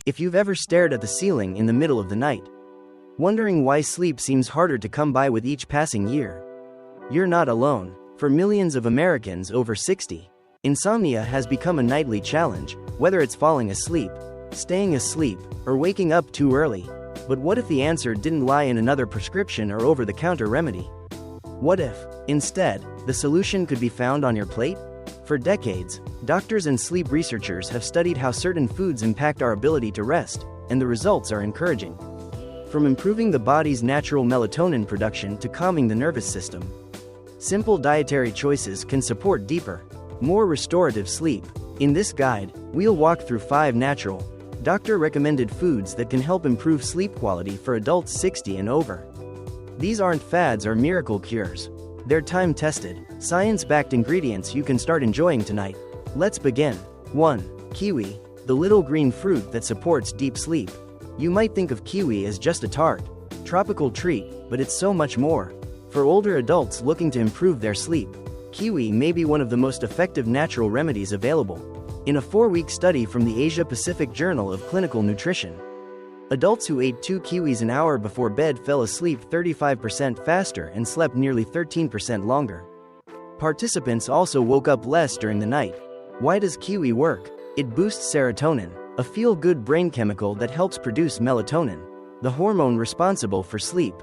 If you've ever stared at the ceiling in the middle of the night, wondering why sleep seems harder to come by with each passing year, you're not alone. For millions of Americans over 60, insomnia has become a nightly challenge, whether it's falling asleep, staying asleep, or waking up too early. But what if the answer didn't lie in another prescription or over-the-counter remedy? What if, instead, the solution could be found on your plate? For decades, doctors and sleep researchers have studied how certain foods impact our ability to rest, and the results are encouraging. From improving the body's natural melatonin production to calming the nervous system, simple dietary choices can support deeper, more restorative sleep. In this guide, we'll walk through 5 natural, doctor-recommended foods that can help improve sleep quality for adults 60 and over. These aren't fads or miracle cures. They're time-tested, science-backed ingredients you can start enjoying tonight. Let's begin. 1. Kiwi, the little green fruit that supports deep sleep. You might think of kiwi as just a tart, tropical treat, but it's so much more. For older adults looking to improve their sleep, kiwi may be one of the most effective natural remedies available. In a 4-week study from the Asia-Pacific Journal of Clinical Nutrition, adults who ate 2 kiwis an hour before bed fell asleep 35% faster and slept nearly 13% longer. Participants also woke up less during the night. Why does kiwi work? It boosts serotonin, a feel-good brain chemical that helps produce melatonin, the hormone responsible for sleep.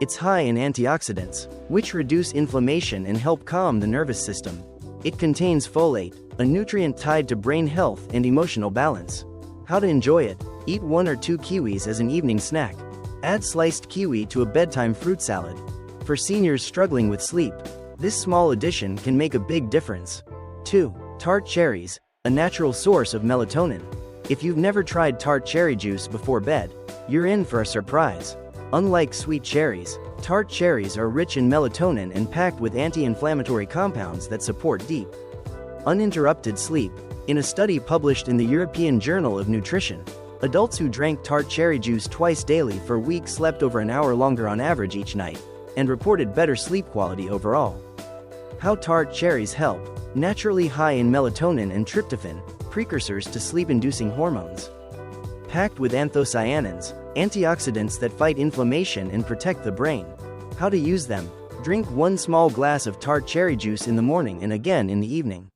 It's high in antioxidants, which reduce inflammation and help calm the nervous system. It contains folate, a nutrient tied to brain health and emotional balance. How to enjoy it? Eat 1 or 2 kiwis as an evening snack. Add sliced kiwi to a bedtime fruit salad. For seniors struggling with sleep, this small addition can make a big difference. 2. Tart cherries, a natural source of melatonin. If you've never tried tart cherry juice before bed, you're in for a surprise. Unlike sweet cherries, tart cherries are rich in melatonin and packed with anti-inflammatory compounds that support deep, uninterrupted sleep. In a study published in the European Journal of Nutrition, adults who drank tart cherry juice twice daily for weeks slept over an hour longer on average each night, and reported better sleep quality overall. How tart cherries help? Naturally high in melatonin and tryptophan, precursors to sleep-inducing hormones. Packed with anthocyanins, antioxidants that fight inflammation and protect the brain. How to use them? Drink 1 small glass of tart cherry juice in the morning and again in the evening.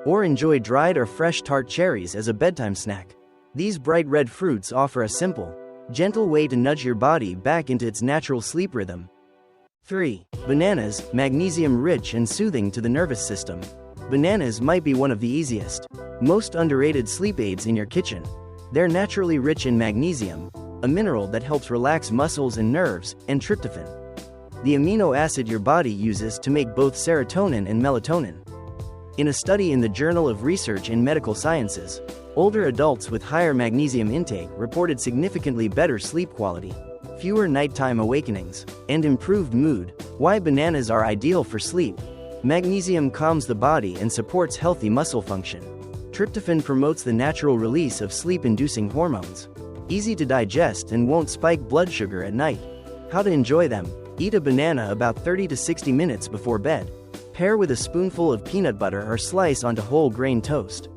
Or enjoy dried or fresh tart cherries as a bedtime snack. These bright red fruits offer a simple, gentle way to nudge your body back into its natural sleep rhythm. 3. Bananas, magnesium-rich and soothing to the nervous system. Bananas might be one of the easiest, most underrated sleep aids in your kitchen. They're naturally rich in magnesium, a mineral that helps relax muscles and nerves, and tryptophan, the amino acid your body uses to make both serotonin and melatonin. In a study in the Journal of Research in Medical Sciences, older adults with higher magnesium intake reported significantly better sleep quality, fewer nighttime awakenings, and improved mood. Why bananas are ideal for sleep? Magnesium calms the body and supports healthy muscle function. Tryptophan promotes the natural release of sleep-inducing hormones. Easy to digest and won't spike blood sugar at night. How to enjoy them? Eat a banana about 30 to 60 minutes before bed. Pair with a spoonful of peanut butter or slice onto whole grain toast.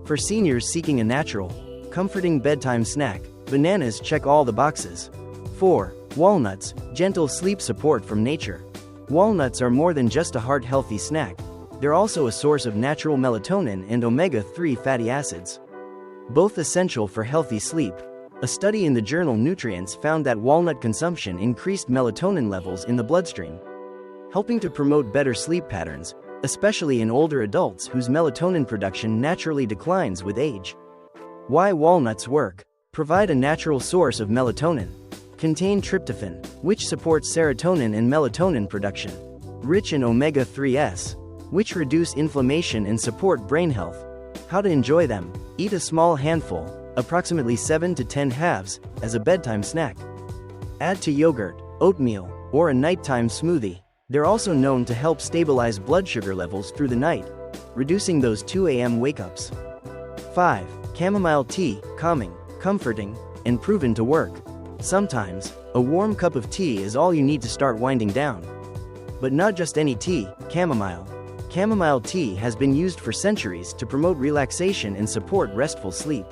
For seniors seeking a natural, comforting bedtime snack, bananas check all the boxes. 4. Walnuts, gentle sleep support from nature. Walnuts are more than just a heart-healthy snack. They're also a source of natural melatonin and omega-3 fatty acids, both essential for healthy sleep. A study in the journal Nutrients found that walnut consumption increased melatonin levels in the bloodstream, helping to promote better sleep patterns, especially in older adults whose melatonin production naturally declines with age. Why walnuts work? Provide a natural source of melatonin. Contain tryptophan, which supports serotonin and melatonin production. Rich in omega-3s, which reduce inflammation and support brain health. How to enjoy them? Eat a small handful, approximately 7 to 10 halves, as a bedtime snack. Add to yogurt, oatmeal, or a nighttime smoothie. They're also known to help stabilize blood sugar levels through the night, reducing those 2 a.m. wake-ups. 5. Chamomile tea, calming, comforting, and proven to work. Sometimes, a warm cup of tea is all you need to start winding down. But not just any tea, chamomile. Chamomile tea has been used for centuries to promote relaxation and support restful sleep.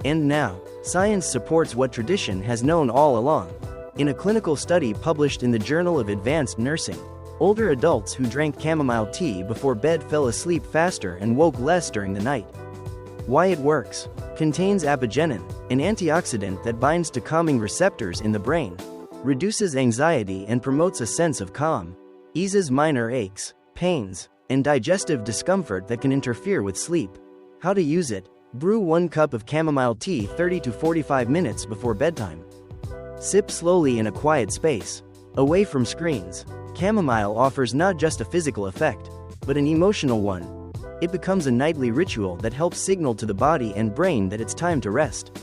And now, Science supports what tradition has known all along. In a clinical study published in the Journal of Advanced Nursing, older adults who drank chamomile tea before bed fell asleep faster and woke less during the night. Why it works. Contains apigenin, an antioxidant that binds to calming receptors in the brain, reduces anxiety and promotes a sense of calm, eases minor aches, pains, and digestive discomfort that can interfere with sleep. How to use it. Brew 1 cup of chamomile tea 30 to 45 minutes before bedtime. Sip slowly in a quiet space, away from screens. Chamomile offers not just a physical effect, but an emotional one. It becomes a nightly ritual that helps signal to the body and brain that it's time to rest.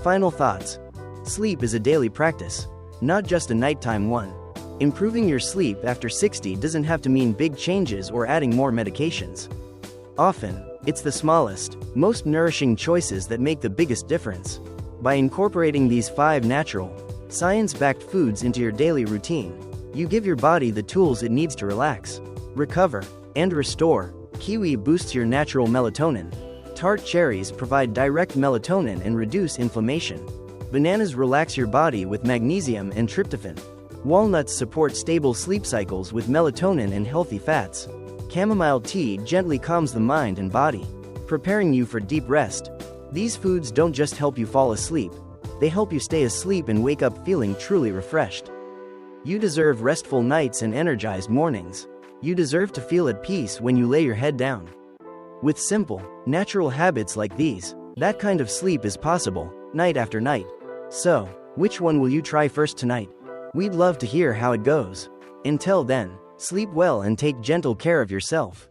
Final thoughts. Sleep is a daily practice, not just a nighttime one. Improving your sleep after 60 doesn't have to mean big changes or adding more medications. Often, it's the smallest, most nourishing choices that make the biggest difference. By incorporating these 5 natural, science-backed foods into your daily routine, you give your body the tools it needs to relax, recover, and restore. Kiwi boosts your natural melatonin. Tart cherries provide direct melatonin and reduce inflammation. Bananas relax your body with magnesium and tryptophan. Walnuts support stable sleep cycles with melatonin and healthy fats. Chamomile tea gently calms the mind and body, preparing you for deep rest. These foods don't just help you fall asleep, they help you stay asleep and wake up feeling truly refreshed. You deserve restful nights and energized mornings. You deserve to feel at peace when you lay your head down. With simple, natural habits like these, that kind of sleep is possible, night after night. So, which one will you try first tonight? We'd love to hear how it goes. Until then, sleep well and take gentle care of yourself.